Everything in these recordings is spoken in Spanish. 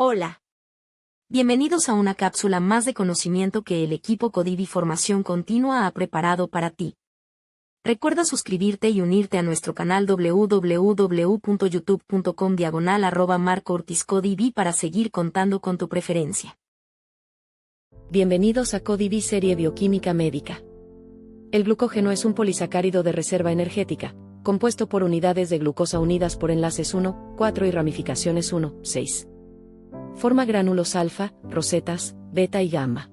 Hola. Bienvenidos a una cápsula más de conocimiento que el equipo Codivi Formación Continua ha preparado para ti. Recuerda suscribirte y unirte a nuestro canal www.youtube.com/@marcoortizcodivi para seguir contando con tu preferencia. Bienvenidos a Codivi Serie Bioquímica Médica. El glucógeno es un polisacárido de reserva energética, compuesto por unidades de glucosa unidas por enlaces 1, 4 y ramificaciones 1, 6. Forma gránulos alfa, rosetas, beta y gamma.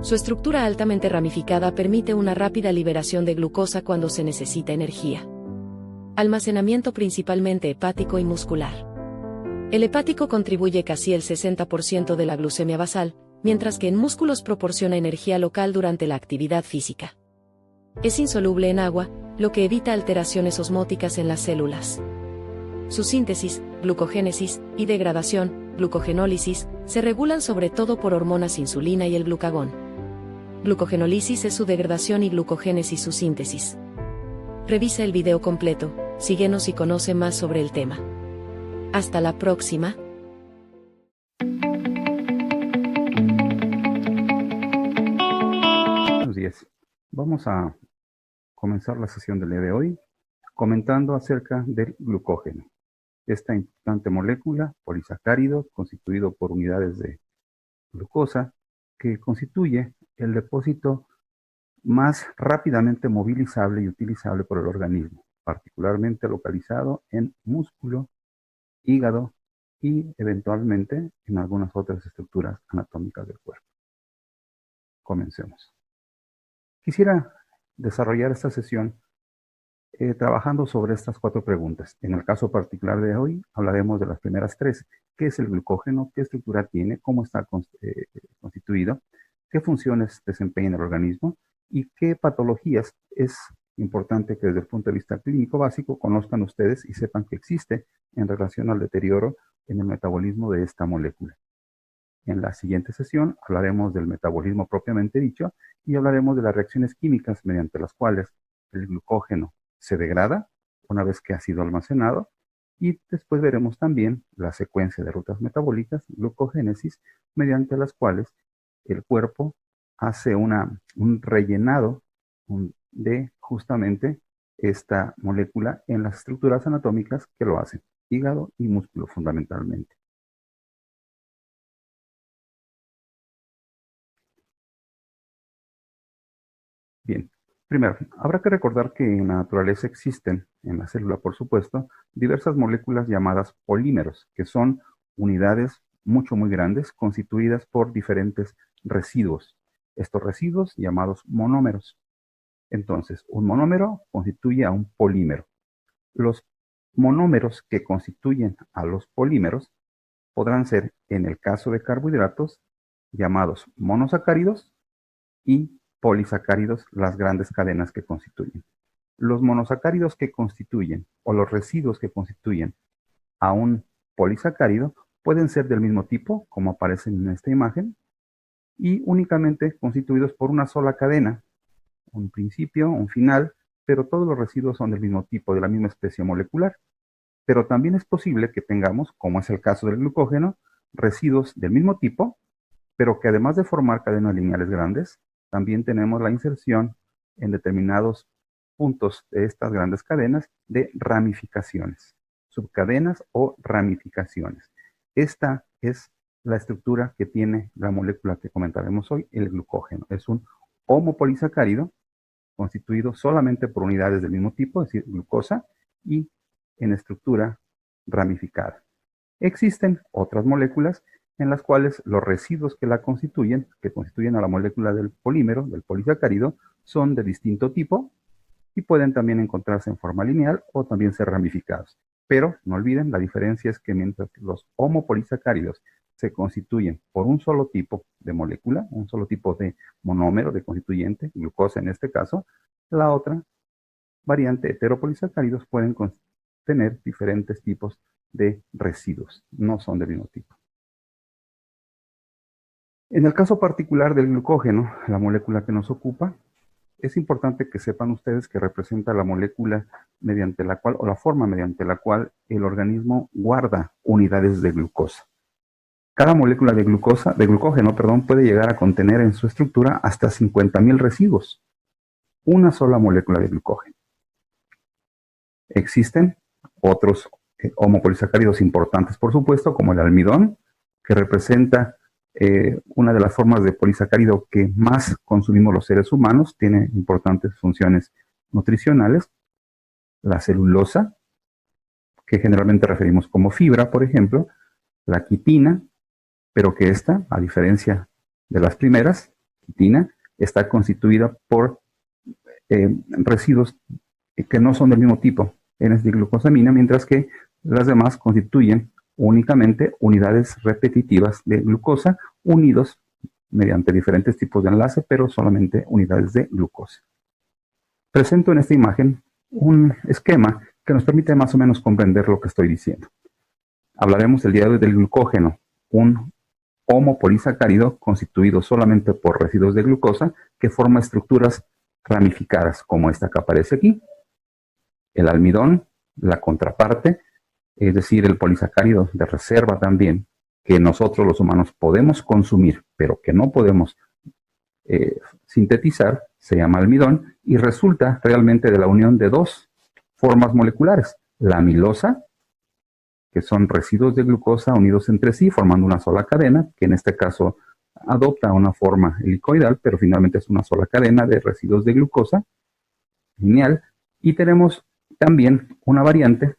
Su estructura altamente ramificada permite una rápida liberación de glucosa cuando se necesita energía. Almacenamiento principalmente hepático y muscular. El hepático contribuye casi el 60% de la glucemia basal, mientras que en músculos proporciona energía local durante la actividad física. Es insoluble en agua, lo que evita alteraciones osmóticas en las células. Su síntesis, glucogénesis y degradación, glucogenólisis, se regulan sobre todo por hormonas insulina y el glucagón. Glucogenólisis es su degradación y glucogénesis su síntesis. Revisa el video completo, síguenos y conoce más sobre el tema. Hasta la próxima. Buenos días. Vamos a comenzar la sesión del día de hoy comentando acerca del glucógeno. Esta importante molécula, polisacárido, constituido por unidades de glucosa, que constituye el depósito más rápidamente movilizable y utilizable por el organismo, particularmente localizado en músculo, hígado y eventualmente en algunas otras estructuras anatómicas del cuerpo. Comencemos. Quisiera desarrollar esta sesión trabajando sobre estas 4 preguntas. En el caso particular de hoy, hablaremos de las primeras 3. ¿Qué es el glucógeno? ¿Qué estructura tiene? ¿Cómo está constituido? ¿Qué funciones desempeña en el organismo? ¿Y qué patologías es importante que desde el punto de vista clínico básico conozcan ustedes y sepan que existe en relación al deterioro en el metabolismo de esta molécula? En la siguiente sesión hablaremos del metabolismo propiamente dicho y hablaremos de las reacciones químicas mediante las cuales el glucógeno se degrada una vez que ha sido almacenado, y después veremos también la secuencia de rutas metabólicas, glucogénesis, mediante las cuales el cuerpo hace un rellenado de justamente esta molécula en las estructuras anatómicas que lo hacen, hígado y músculo fundamentalmente. Bien, primero, habrá que recordar que en la naturaleza existen, en la célula por supuesto, diversas moléculas llamadas polímeros, que son unidades muy grandes constituidas por diferentes residuos. Estos residuos llamados monómeros. Entonces, un monómero constituye a un polímero. Los monómeros que constituyen a los polímeros podrán ser, en el caso de carbohidratos, llamados monosacáridos y polisacáridos, las grandes cadenas que constituyen. Los monosacáridos que constituyen o los residuos que constituyen a un polisacárido pueden ser del mismo tipo, como aparecen en esta imagen, y únicamente constituidos por una sola cadena, un principio, un final, pero todos los residuos son del mismo tipo, de la misma especie molecular. Pero también es posible que tengamos, como es el caso del glucógeno, residuos del mismo tipo, pero que además de formar cadenas lineales grandes, también tenemos la inserción en determinados puntos de estas grandes cadenas de ramificaciones, subcadenas o ramificaciones. Esta es la estructura que tiene la molécula que comentaremos hoy, el glucógeno. Es un homopolisacárido constituido solamente por unidades del mismo tipo, es decir, glucosa, y en estructura ramificada. Existen otras moléculas en las cuales los residuos que la constituyen, que constituyen a la molécula del polímero, del polisacárido, son de distinto tipo y pueden también encontrarse en forma lineal o también ser ramificados. Pero no olviden, la diferencia es que mientras que los homopolisacáridos se constituyen por un solo tipo de molécula, un solo tipo de monómero, de constituyente, glucosa en este caso, la otra variante heteropolisacáridos pueden tener diferentes tipos de residuos, no son del mismo tipo. En el caso particular del glucógeno, la molécula que nos ocupa, es importante que sepan ustedes que representa la molécula mediante la cual, o la forma mediante la cual el organismo guarda unidades de glucosa. Cada molécula de glucógeno, puede llegar a contener en su estructura hasta 50.000 residuos. Una sola molécula de glucógeno. Existen otros homopolisacáridos importantes, por supuesto, como el almidón, que representa una de las formas de polisacárido que más consumimos los seres humanos, tiene importantes funciones nutricionales. La celulosa, que generalmente referimos como fibra, por ejemplo, la quitina, pero que esta, a diferencia de las primeras, quitina, está constituida por residuos que no son del mismo tipo, N-glucosamina, mientras que las demás constituyen únicamente unidades repetitivas de glucosa unidos mediante diferentes tipos de enlace, pero solamente unidades de glucosa. Presento en esta imagen un esquema que nos permite más o menos comprender lo que estoy diciendo. Hablaremos el día de hoy del glucógeno, un homopolisacárido constituido solamente por residuos de glucosa que forma estructuras ramificadas, como esta que aparece aquí. El almidón, la contraparte, es decir, el polisacárido de reserva también, que nosotros los humanos podemos consumir, pero que no podemos sintetizar, se llama almidón, y resulta realmente de la unión de dos formas moleculares, la amilosa, que son residuos de glucosa unidos entre sí, formando una sola cadena, que en este caso adopta una forma helicoidal, pero finalmente es una sola cadena de residuos de glucosa lineal, y tenemos también una variante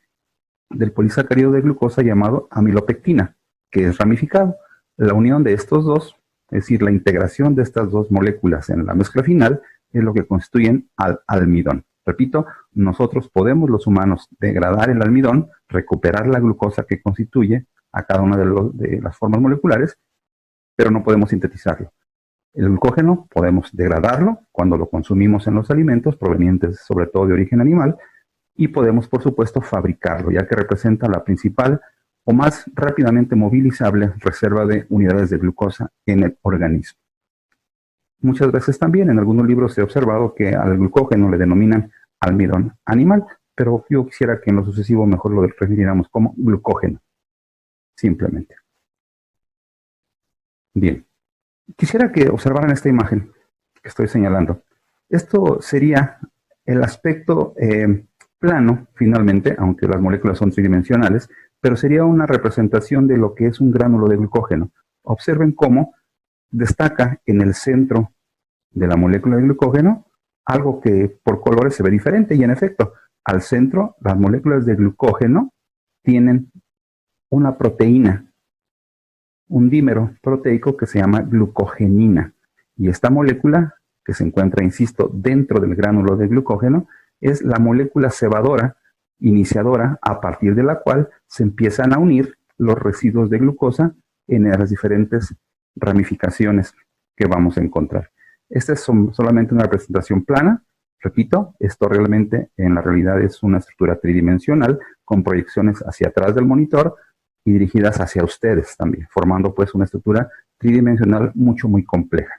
del polisacárido de glucosa llamado amilopectina, que es ramificado. La unión de estos dos, es decir, la integración de estas dos moléculas en la mezcla final, es lo que constituyen al almidón. Repito, nosotros podemos, los humanos, degradar el almidón, recuperar la glucosa que constituye a cada una de las formas moleculares, pero no podemos sintetizarlo. El glucógeno podemos degradarlo cuando lo consumimos en los alimentos provenientes sobre todo de origen animal, y podemos, por supuesto, fabricarlo, ya que representa la principal o más rápidamente movilizable reserva de unidades de glucosa en el organismo. Muchas veces también en algunos libros he observado que al glucógeno le denominan almidón animal, pero yo quisiera que en lo sucesivo mejor lo refiriéramos como glucógeno, simplemente. Bien, quisiera que observaran esta imagen que estoy señalando. Esto sería el aspecto plano, finalmente, aunque las moléculas son tridimensionales, pero sería una representación de lo que es un gránulo de glucógeno. Observen cómo destaca en el centro de la molécula de glucógeno algo que por colores se ve diferente, y en efecto, al centro las moléculas de glucógeno tienen una proteína, un dímero proteico que se llama glucogenina, y esta molécula que se encuentra, insisto, dentro del gránulo de glucógeno es la molécula cebadora iniciadora a partir de la cual se empiezan a unir los residuos de glucosa en las diferentes ramificaciones que vamos a encontrar. Esta es solamente una representación plana. Repito, esto realmente en la realidad es una estructura tridimensional con proyecciones hacia atrás del monitor y dirigidas hacia ustedes también, formando pues una estructura tridimensional muy compleja.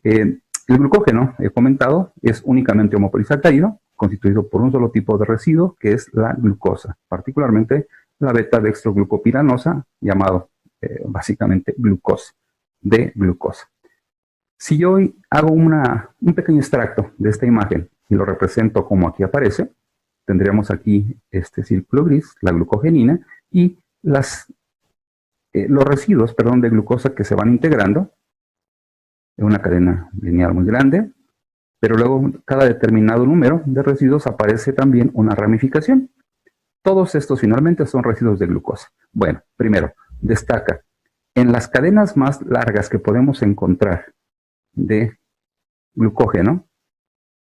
El glucógeno, he comentado, es únicamente homopolisacárido, constituido por un solo tipo de residuo, que es la glucosa, particularmente la beta-dextroglucopiranosa, llamado básicamente glucosa, de glucosa. Si yo hoy hago un pequeño extracto de esta imagen y lo represento como aquí aparece, tendríamos aquí este círculo gris, la glucogenina, y los residuos, de glucosa que se van integrando en una cadena lineal muy grande, pero luego cada determinado número de residuos aparece también una ramificación. Todos estos finalmente son residuos de glucosa. Bueno, primero, destaca, en las cadenas más largas que podemos encontrar de glucógeno,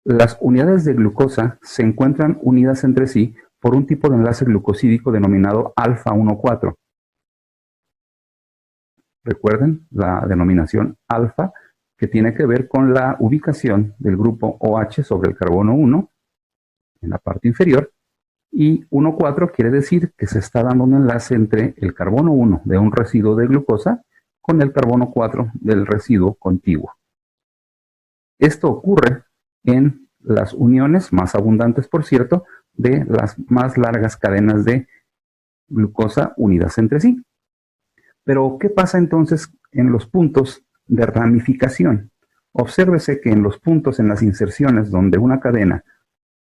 las unidades de glucosa se encuentran unidas entre sí por un tipo de enlace glucosídico denominado alfa 1,4. Recuerden la denominación alfa, que tiene que ver con la ubicación del grupo OH sobre el carbono 1 en la parte inferior, y 1,4 quiere decir que se está dando un enlace entre el carbono 1 de un residuo de glucosa con el carbono 4 del residuo contiguo. Esto ocurre en las uniones más abundantes, por cierto, de las más largas cadenas de glucosa unidas entre sí. Pero, ¿qué pasa entonces en los puntos de ramificación? Obsérvese que en los puntos, en las inserciones donde una cadena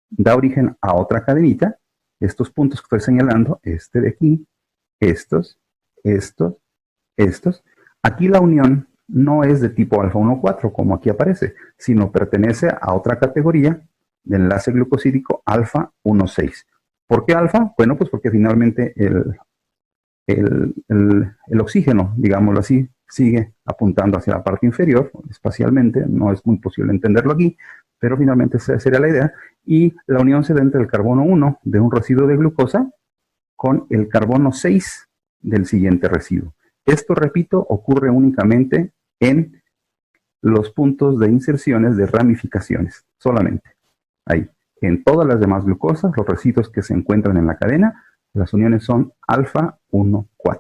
da origen a otra cadenita, estos puntos que estoy señalando, este de aquí, estos, aquí la unión no es de tipo alfa 1,4, como aquí aparece, sino pertenece a otra categoría de enlace glucosídico alfa 1,6. ¿Por qué alfa? Bueno, pues porque finalmente el oxígeno, digámoslo así, sigue apuntando hacia la parte inferior, espacialmente, no es muy posible entenderlo aquí, pero finalmente esa sería la idea, y la unión se da entre el carbono 1 de un residuo de glucosa con el carbono 6 del siguiente residuo. Esto, repito, ocurre únicamente en los puntos de inserciones de ramificaciones, solamente. Ahí. En todas las demás glucosas, los residuos que se encuentran en la cadena, las uniones son alfa 1,4.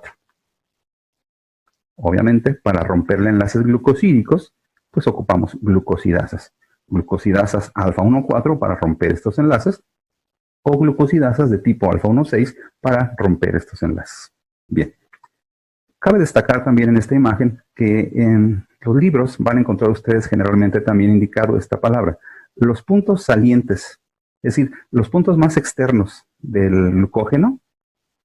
Obviamente, para romperle enlaces glucosídicos, pues ocupamos glucosidasas. Glucosidasas alfa 1,4 para romper estos enlaces, o glucosidasas de tipo alfa 1,6 para romper estos enlaces. Bien. Cabe destacar también en esta imagen que en los libros van a encontrar ustedes generalmente también indicado esta palabra. Los puntos salientes, es decir, los puntos más externos del glucógeno,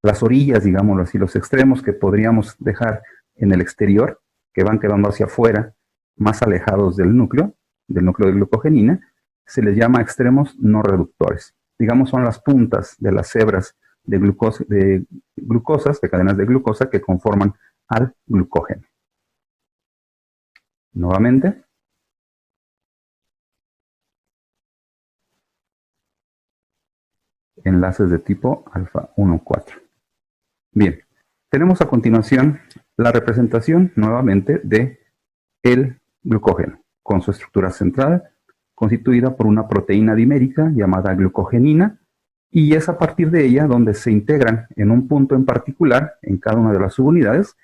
las orillas, digámoslo así, los extremos que podríamos dejar en el exterior, que van quedando hacia afuera, más alejados del núcleo de glucogenina, se les llama extremos no reductores. Digamos, son las puntas de las hebras de glucosas, de cadenas de glucosa que conforman al glucógeno. Nuevamente. Enlaces de tipo alfa 1,4. Bien, tenemos a continuación la representación nuevamente de el glucógeno, con su estructura central, constituida por una proteína dimérica llamada glucogenina, y es a partir de ella donde se integran en un punto en particular, en cada una de las subunidades,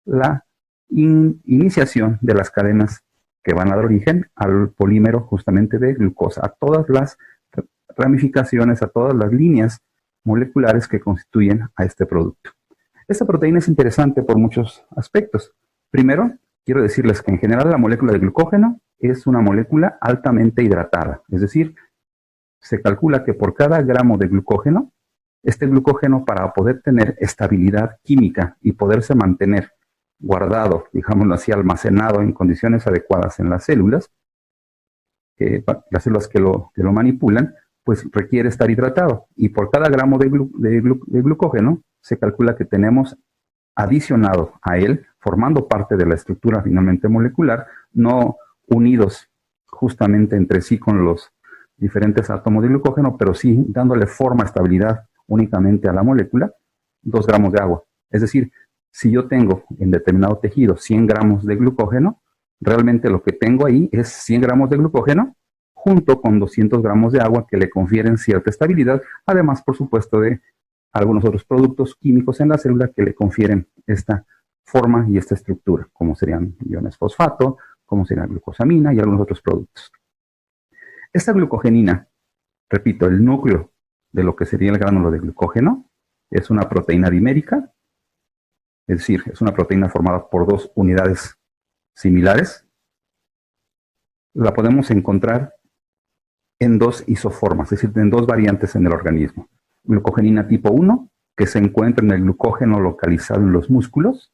la iniciación de las cadenas que van a dar origen al polímero justamente de glucosa, a todas las ramificaciones, a todas las líneas moleculares que constituyen a este producto. Esta proteína es interesante por muchos aspectos. Primero, quiero decirles que en general la molécula de glucógeno es una molécula altamente hidratada, es decir, se calcula que por cada gramo de glucógeno, este glucógeno, para poder tener estabilidad química y poderse mantener guardado, digámoslo así, almacenado en condiciones adecuadas en las células que lo manipulan, pues requiere estar hidratado. Y por cada gramo de glucógeno, se calcula que tenemos adicionado a él, formando parte de la estructura finalmente molecular, no unidos justamente entre sí con los diferentes átomos de glucógeno, pero sí dándole forma, estabilidad únicamente a la molécula, 2 gramos de agua. Es decir, si yo tengo en determinado tejido 100 gramos de glucógeno, realmente lo que tengo ahí es 100 gramos de glucógeno junto con 200 gramos de agua que le confieren cierta estabilidad, además, por supuesto, de algunos otros productos químicos en la célula que le confieren esta forma y esta estructura, como serían iones fosfato, como sería glucosamina y algunos otros productos. Esta glucogenina, repito, el núcleo de lo que sería el gránulo de glucógeno, es una proteína dimérica, es decir, es una proteína formada por 2 unidades similares. La podemos encontrar en 2 isoformas, es decir, en 2 variantes en el organismo. Glucogenina tipo 1, que se encuentra en el glucógeno localizado en los músculos,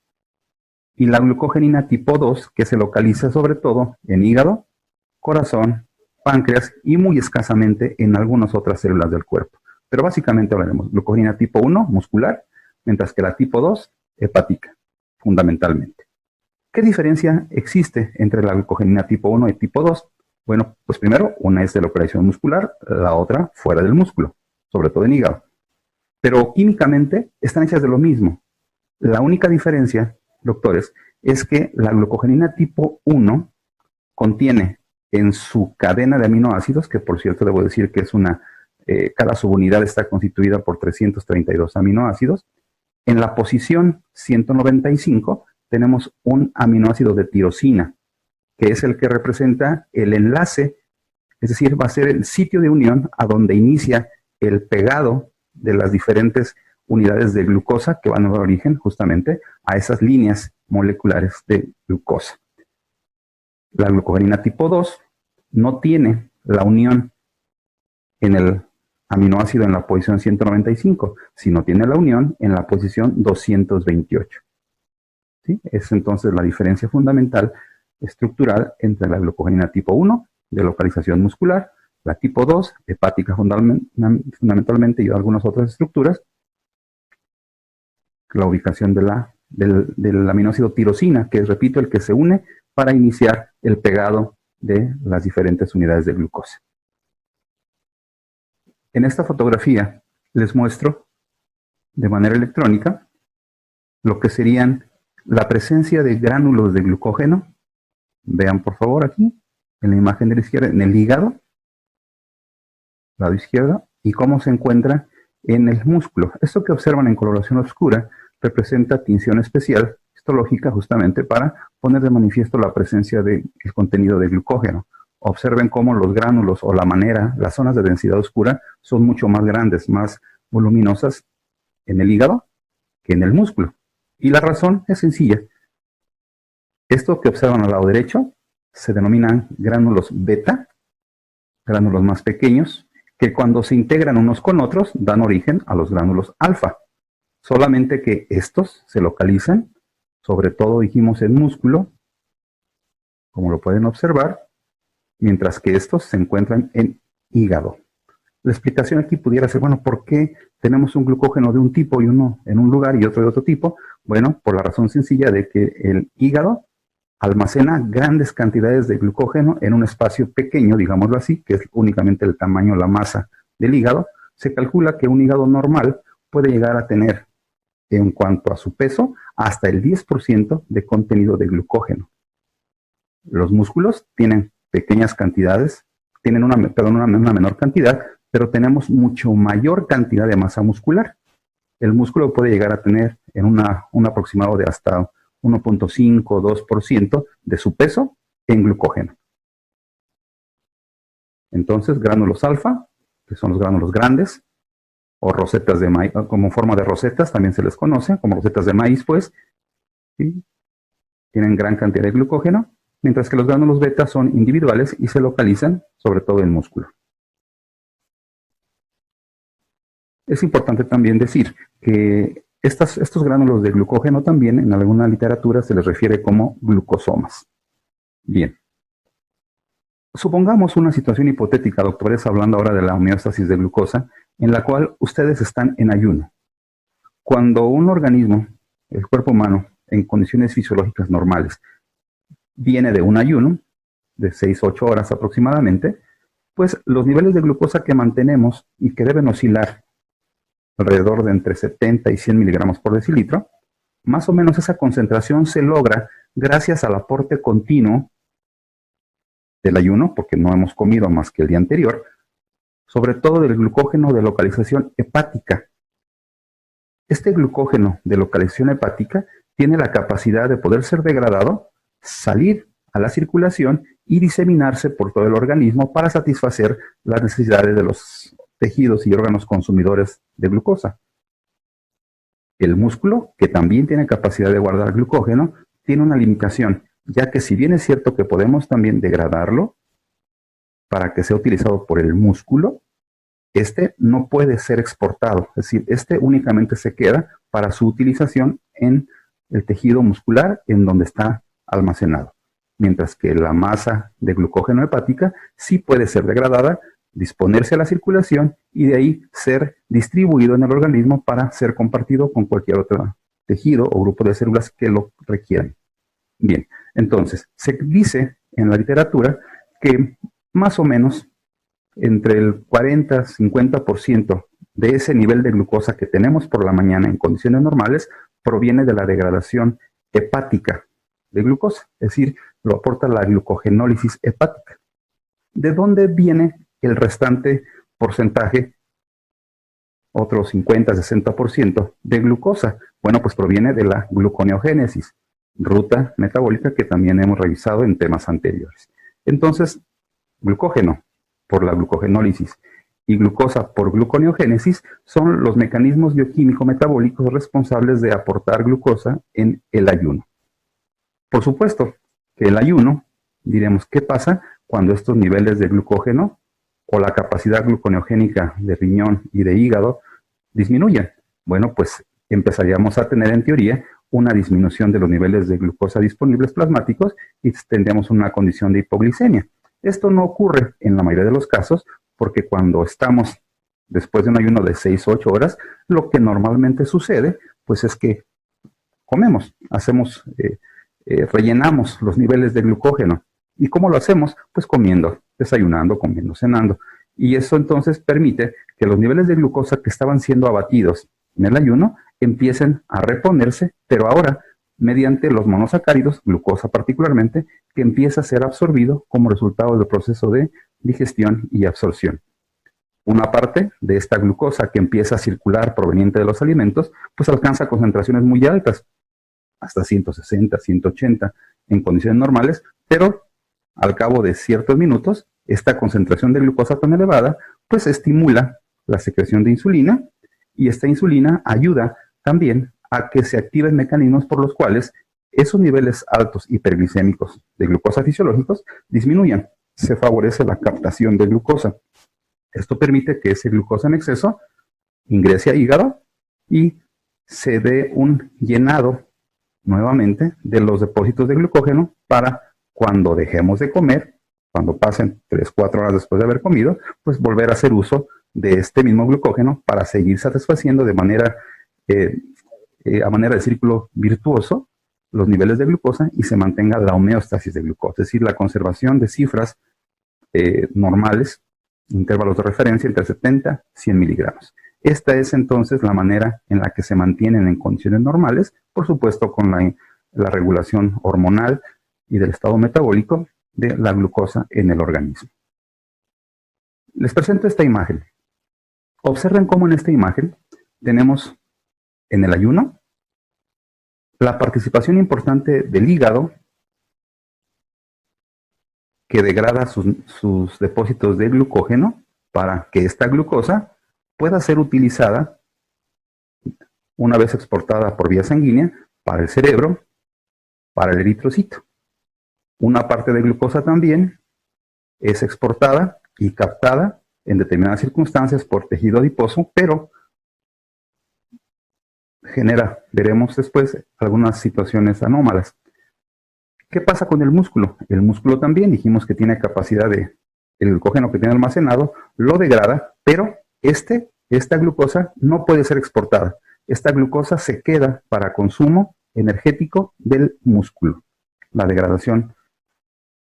y la glucogenina tipo 2, que se localiza sobre todo en hígado, corazón, páncreas y muy escasamente en algunas otras células del cuerpo. Pero básicamente hablaremos glucogenina tipo 1, muscular, mientras que la tipo 2, hepática, fundamentalmente. ¿Qué diferencia existe entre la glucogenina tipo 1 y tipo 2? Bueno, pues primero, una es de localización muscular, la otra fuera del músculo, sobre todo en hígado. Pero químicamente están hechas de lo mismo. La única diferencia, doctores, es que la glucogenina tipo 1 contiene en su cadena de aminoácidos, que por cierto debo decir que es cada subunidad está constituida por 332 aminoácidos, en la posición 195 tenemos un aminoácido de tirosina, que es el que representa el enlace, es decir, va a ser el sitio de unión a donde inicia el pegado de las diferentes unidades de glucosa que van a dar origen justamente a esas líneas moleculares de glucosa. La glucogenina tipo 2 no tiene la unión en el aminoácido en la posición 195, sino tiene la unión en la posición 228. ¿Sí? Es entonces la diferencia fundamental estructural entre la glucogenina tipo 1, de localización muscular, la tipo 2, hepática fundamentalmente, y algunas otras estructuras, la ubicación del aminoácido tirosina, que es, repito, el que se une para iniciar el pegado de las diferentes unidades de glucosa. En esta fotografía les muestro de manera electrónica lo que serían la presencia de gránulos de glucógeno. Vean por favor aquí, en la imagen de la izquierda, en el hígado, lado izquierdo, y cómo se encuentra en el músculo. Esto que observan en coloración oscura representa tinción especial histológica justamente para poner de manifiesto la presencia del contenido de glucógeno. Observen cómo los gránulos o las zonas de densidad oscura son mucho más grandes, más voluminosas en el hígado que en el músculo. Y la razón es sencilla. Esto que observan al lado derecho se denominan gránulos beta, gránulos más pequeños, que cuando se integran unos con otros dan origen a los gránulos alfa. Solamente que estos se localizan, sobre todo dijimos en músculo, como lo pueden observar, mientras que estos se encuentran en hígado. La explicación aquí pudiera ser, bueno, ¿por qué tenemos un glucógeno de un tipo y uno en un lugar y otro de otro tipo? Bueno, por la razón sencilla de que el hígado almacena grandes cantidades de glucógeno en un espacio pequeño, digámoslo así, que es únicamente el tamaño, la masa del hígado. Se calcula que un hígado normal puede llegar a tener, en cuanto a su peso, hasta el 10% de contenido de glucógeno. Los músculos tienen pequeñas cantidades, tienen una menor cantidad, pero tenemos mucho mayor cantidad de masa muscular. El músculo puede llegar a tener en un aproximado de hasta 1.5 o 2% de su peso en glucógeno. Entonces, gránulos alfa, que son los gránulos grandes, o rosetas de maíz, como forma de rosetas, también se les conoce, como rosetas de maíz, pues, ¿sí? Tienen gran cantidad de glucógeno, mientras que los gránulos beta son individuales y se localizan sobre todo en músculo. Es importante también decir que estos gránulos de glucógeno también en alguna literatura se les refiere como glucosomas. Bien. Supongamos una situación hipotética, doctores, hablando ahora de la homeostasis de glucosa, en la cual ustedes están en ayuno. Cuando un organismo, el cuerpo humano, en condiciones fisiológicas normales, viene de un ayuno, de 6-8 horas aproximadamente, pues los niveles de glucosa que mantenemos y que deben oscilar alrededor de entre 70 y 100 miligramos por decilitro, más o menos esa concentración se logra gracias al aporte continuo del ayuno, porque no hemos comido más que el día anterior, sobre todo del glucógeno de localización hepática. Este glucógeno de localización hepática tiene la capacidad de poder ser degradado, salir a la circulación y diseminarse por todo el organismo para satisfacer las necesidades de los tejidos y órganos consumidores de glucosa. El músculo, que también tiene capacidad de guardar glucógeno, tiene una limitación, ya que si bien es cierto que podemos también degradarlo para que sea utilizado por el músculo, este no puede ser exportado, es decir, este únicamente se queda para su utilización en el tejido muscular en donde está almacenado, mientras que la masa de glucógeno hepática sí puede ser degradada, disponerse a la circulación y de ahí ser distribuido en el organismo para ser compartido con cualquier otro tejido o grupo de células que lo requieran. Bien, entonces, se dice en la literatura que más o menos entre el 40-50% de ese nivel de glucosa que tenemos por la mañana en condiciones normales proviene de la degradación hepática de glucosa, es decir, lo aporta la glucogenólisis hepática. ¿De dónde viene el restante porcentaje, otro 50-60% de glucosa? Bueno, pues proviene de la gluconeogénesis, ruta metabólica que también hemos revisado en temas anteriores. Entonces, glucógeno por la glucogenólisis y glucosa por gluconeogénesis son los mecanismos bioquímico-metabólicos responsables de aportar glucosa en el ayuno. Por supuesto que el ayuno, diremos, ¿qué pasa cuando estos niveles de glucógeno o la capacidad gluconeogénica de riñón y de hígado disminuyen? Bueno, pues empezaríamos a tener en teoría una disminución de los niveles de glucosa disponibles plasmáticos y tendríamos una condición de hipoglicemia. Esto no ocurre en la mayoría de los casos porque cuando estamos después de un ayuno de 6 o 8 horas, lo que normalmente sucede pues es que comemos, rellenamos los niveles de glucógeno. ¿Y cómo lo hacemos? Pues comiendo, desayunando, comiendo, cenando. Y eso entonces permite que los niveles de glucosa que estaban siendo abatidos en el ayuno empiecen a reponerse, pero ahora mediante los monosacáridos, glucosa particularmente, que empieza a ser absorbido como resultado del proceso de digestión y absorción. Una parte de esta glucosa que empieza a circular proveniente de los alimentos, pues alcanza concentraciones muy altas, hasta 160, 180 en condiciones normales, pero al cabo de ciertos minutos, esta concentración de glucosa tan elevada, pues estimula la secreción de insulina, y esta insulina ayuda también a que se activen mecanismos por los cuales esos niveles altos hiperglicémicos de glucosa fisiológicos disminuyan. Se favorece la captación de glucosa. Esto permite que ese glucosa en exceso ingrese a hígado y se dé un llenado nuevamente de los depósitos de glucógeno para cuando dejemos de comer, cuando pasen 3-4 horas después de haber comido, pues volver a hacer uso de este mismo glucógeno para seguir satisfaciendo de manera, a manera de círculo virtuoso los niveles de glucosa y se mantenga la homeostasis de glucosa, es decir, la conservación de cifras normales, intervalos de referencia entre 70 y 100 miligramos. Esta es entonces la manera en la que se mantienen en condiciones normales, por supuesto con la regulación hormonal y del estado metabólico de la glucosa en el organismo. Les presento esta imagen. Observen cómo en esta imagen tenemos en el ayuno la participación importante del hígado que degrada sus depósitos de glucógeno para que esta glucosa pueda ser utilizada una vez exportada por vía sanguínea para el cerebro, para el eritrocito. Una parte de glucosa también es exportada y captada en determinadas circunstancias por tejido adiposo, pero genera, veremos después, algunas situaciones anómalas. ¿Qué pasa con el músculo? El músculo también dijimos que tiene capacidad de, el glucógeno que tiene almacenado, lo degrada, pero esta glucosa no puede ser exportada. Esta glucosa se queda para consumo energético del músculo. La degradación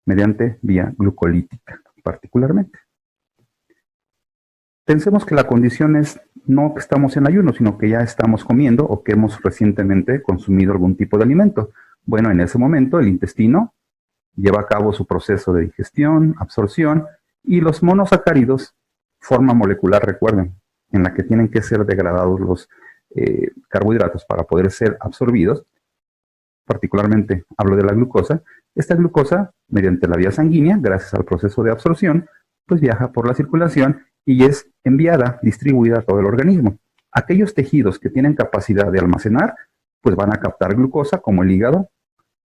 mediante vía glucolítica, particularmente. Pensemos que la condición es no que estamos en ayuno, sino que ya estamos comiendo o que hemos recientemente consumido algún tipo de alimento. Bueno, en ese momento el intestino lleva a cabo su proceso de digestión, absorción, y los monosacáridos, forma molecular, recuerden, en la que tienen que ser degradados los carbohidratos para poder ser absorbidos, particularmente hablo de la glucosa. Esta glucosa, mediante la vía sanguínea, gracias al proceso de absorción, pues viaja por la circulación y es enviada, distribuida a todo el organismo. Aquellos tejidos que tienen capacidad de almacenar, pues van a captar glucosa, como el hígado,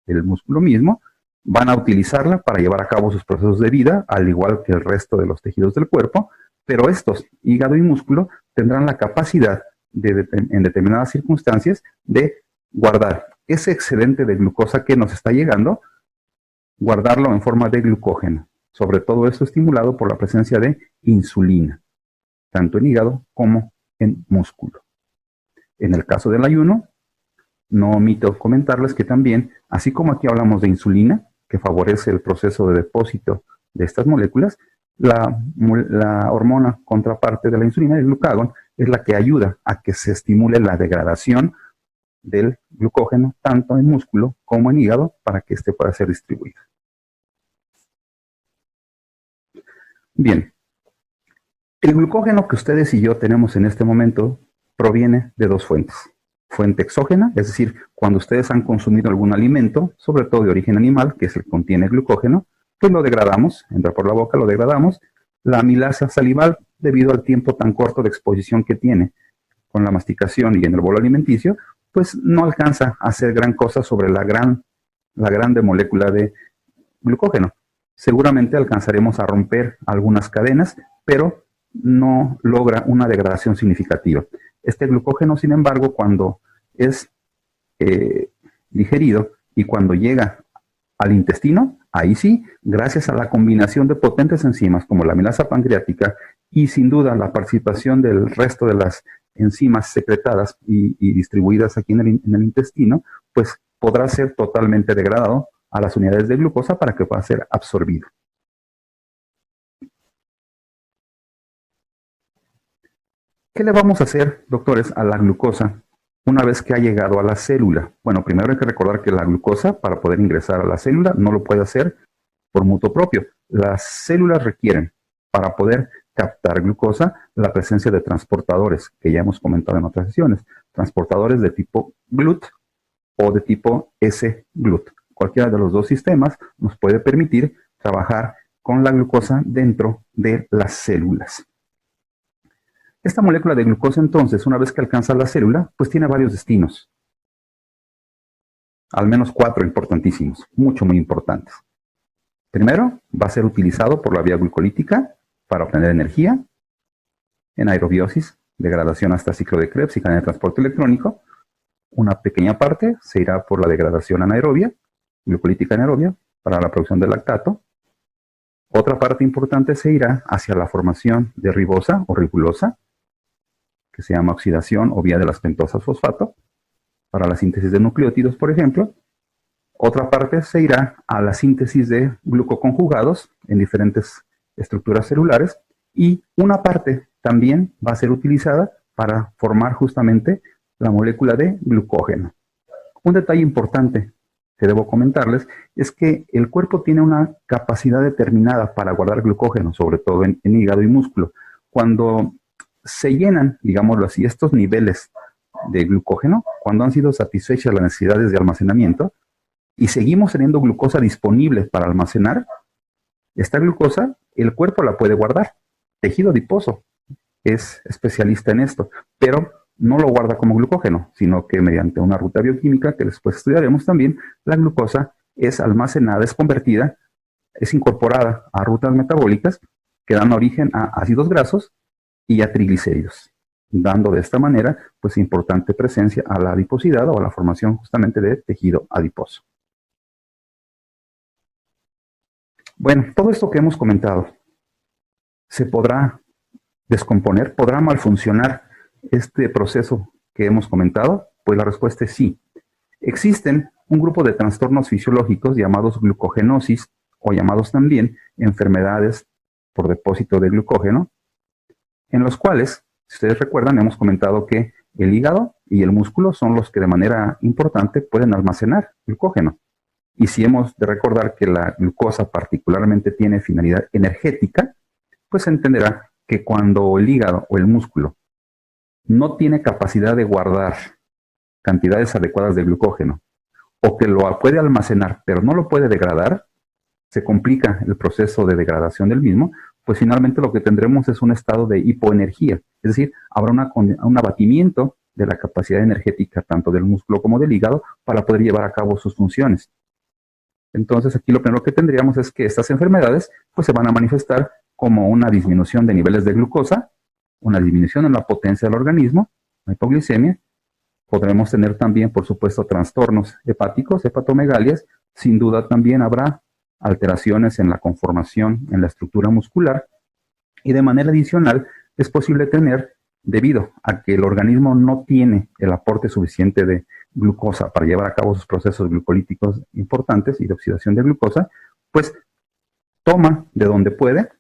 el músculo mismo, van a utilizarla para llevar a cabo sus procesos de vida, al igual que el resto de los tejidos del cuerpo, pero estos, hígado y músculo, tendrán la capacidad en determinadas circunstancias de guardar ese excedente de glucosa que nos está llegando, guardarlo en forma de glucógeno. Sobre todo esto estimulado por la presencia de insulina, tanto en hígado como en músculo. En el caso del ayuno, no omito comentarles que también, así como aquí hablamos de insulina, que favorece el proceso de depósito de estas moléculas, la hormona contraparte de la insulina, el glucagón, es la que ayuda a que se estimule la degradación del glucógeno, tanto en músculo como en hígado, para que éste pueda ser distribuido. Bien, el glucógeno que ustedes y yo tenemos en este momento proviene de dos fuentes. Fuente exógena, es decir, cuando ustedes han consumido algún alimento, sobre todo de origen animal, que es el que contiene glucógeno, pues lo degradamos, entra por la boca, lo degradamos. La amilasa salival debido al tiempo tan corto de exposición que tiene con la masticación y en el bolo alimenticio, pues no alcanza a hacer gran cosa sobre la grande molécula de glucógeno. Seguramente alcanzaremos a romper algunas cadenas, pero no logra una degradación significativa. Este glucógeno, sin embargo, cuando es digerido y cuando llega al intestino, ahí sí, gracias a la combinación de potentes enzimas como la amilasa pancreática y sin duda la participación del resto de las enzimas secretadas y distribuidas aquí en el intestino, pues podrá ser totalmente degradado a las unidades de glucosa para que pueda ser absorbido. ¿Qué le vamos a hacer, doctores, a la glucosa una vez que ha llegado a la célula? Bueno, primero hay que recordar que la glucosa, para poder ingresar a la célula, no lo puede hacer por mutuo propio. Las células requieren, para poder captar glucosa, la presencia de transportadores, que ya hemos comentado en otras sesiones, transportadores de tipo GLUT o de tipo S-GLUT. Cualquiera de los dos sistemas nos puede permitir trabajar con la glucosa dentro de las células. Esta molécula de glucosa, entonces, una vez que alcanza la célula, pues tiene varios destinos. Al menos 4 importantísimos, muy importantes. Primero, va a ser utilizado por la vía glucolítica para obtener energía, en aerobiosis, degradación hasta ciclo de Krebs y cadena de transporte electrónico. Una pequeña parte se irá por la degradación anaerobia, glucolítica anaerobia, para la producción de lactato. Otra parte importante se irá hacia la formación de ribosa o ribulosa, que se llama oxidación o vía de las pentosas fosfato, para la síntesis de nucleótidos, por ejemplo. Otra parte se irá a la síntesis de glucoconjugados en diferentes estructuras celulares y una parte también va a ser utilizada para formar justamente la molécula de glucógeno. Un detalle importante que debo comentarles es que el cuerpo tiene una capacidad determinada para guardar glucógeno, sobre todo en hígado y músculo. Cuando se llenan, digámoslo así, estos niveles de glucógeno, cuando han sido satisfechas las necesidades de almacenamiento y seguimos teniendo glucosa disponible para almacenar, esta glucosa el cuerpo la puede guardar. Tejido adiposo es especialista en esto, pero no lo guarda como glucógeno, sino que mediante una ruta bioquímica que después estudiaremos también, la glucosa es almacenada, es convertida, es incorporada a rutas metabólicas que dan origen a ácidos grasos y a triglicéridos, dando de esta manera pues importante presencia a la adiposidad o a la formación justamente de tejido adiposo. Bueno, todo esto que hemos comentado, ¿se podrá descomponer? ¿Podrá malfuncionar este proceso que hemos comentado? Pues la respuesta es sí. Existen un grupo de trastornos fisiológicos llamados glucogenosis o llamados también enfermedades por depósito de glucógeno, en los cuales, si ustedes recuerdan, hemos comentado que el hígado y el músculo son los que de manera importante pueden almacenar glucógeno. Y si hemos de recordar que la glucosa particularmente tiene finalidad energética, pues se entenderá que cuando el hígado o el músculo no tiene capacidad de guardar cantidades adecuadas de glucógeno, o que lo puede almacenar pero no lo puede degradar, se complica el proceso de degradación del mismo, pues finalmente lo que tendremos es un estado de hipoenergía, es decir, habrá un abatimiento de la capacidad energética tanto del músculo como del hígado para poder llevar a cabo sus funciones. Entonces aquí lo primero que tendríamos es que estas enfermedades pues se van a manifestar como una disminución de niveles de glucosa, una disminución en la potencia del organismo, la hipoglicemia. Podremos tener también, por supuesto, trastornos hepáticos, hepatomegalias. Sin duda también habrá alteraciones en la conformación, en la estructura muscular. Y de manera adicional es posible tener, debido a que el organismo no tiene el aporte suficiente de glucosa para llevar a cabo sus procesos glucolíticos importantes y de oxidación de glucosa, pues toma de donde puede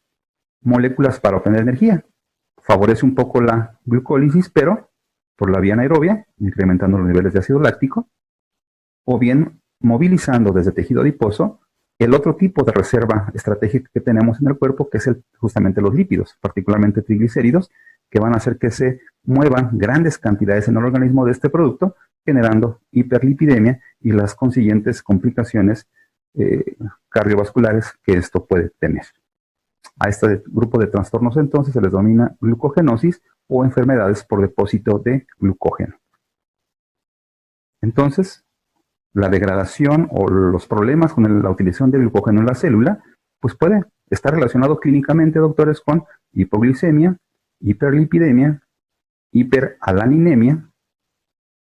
moléculas para obtener energía. Favorece un poco la glucólisis, pero por la vía anaerobia, incrementando los niveles de ácido láctico, o bien movilizando desde tejido adiposo el otro tipo de reserva estratégica que tenemos en el cuerpo, que es justamente los lípidos, particularmente triglicéridos, que van a hacer que se muevan grandes cantidades en el organismo de este producto, generando hiperlipidemia y las consiguientes complicaciones cardiovasculares que esto puede tener. A este grupo de trastornos entonces se les denomina glucogenosis o enfermedades por depósito de glucógeno. Entonces, la degradación o los problemas con la utilización del glucógeno en la célula, pues puede estar relacionado clínicamente, doctores, con hipoglicemia, hiperlipidemia, hiperalaninemia,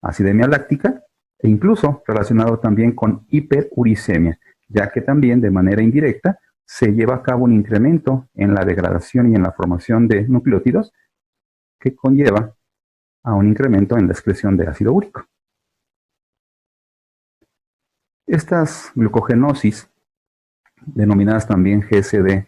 acidemia láctica e incluso relacionado también con hiperuricemia, ya que también de manera indirecta se lleva a cabo un incremento en la degradación y en la formación de nucleótidos que conlleva a un incremento en la excreción de ácido úrico. Estas glucogenosis, denominadas también GSD,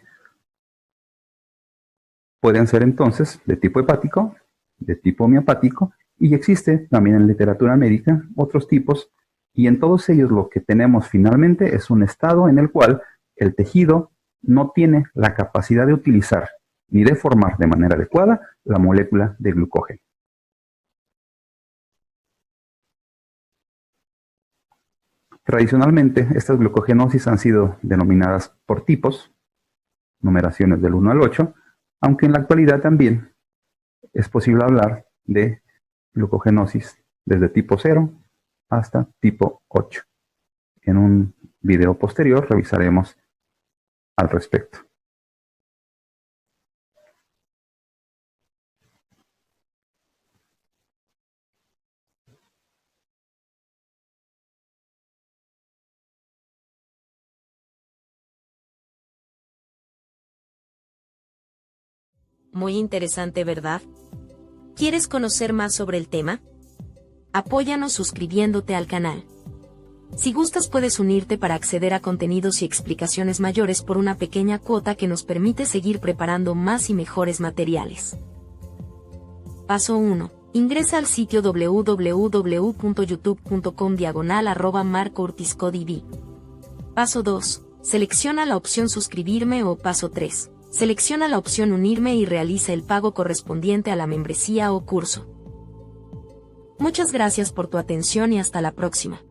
pueden ser entonces de tipo hepático, de tipo miopático, y existe también en literatura médica otros tipos, y en todos ellos lo que tenemos finalmente es un estado en el cual el tejido no tiene la capacidad de utilizar ni de formar de manera adecuada la molécula de glucógeno. Tradicionalmente, estas glucogenosis han sido denominadas por tipos, numeraciones del 1 al 8, aunque en la actualidad también es posible hablar de glucogenosis desde tipo 0 hasta tipo 8. En un video posterior revisaremos al respecto. Muy interesante, ¿verdad? ¿Quieres conocer más sobre el tema? Apóyanos suscribiéndote al canal. Si gustas puedes unirte para acceder a contenidos y explicaciones mayores por una pequeña cuota que nos permite seguir preparando más y mejores materiales. Paso 1. Ingresa al sitio www.youtube.com/marcourtiscodv. Paso 2. Selecciona la opción suscribirme o paso 3. Selecciona la opción unirme y realiza el pago correspondiente a la membresía o curso. Muchas gracias por tu atención y hasta la próxima.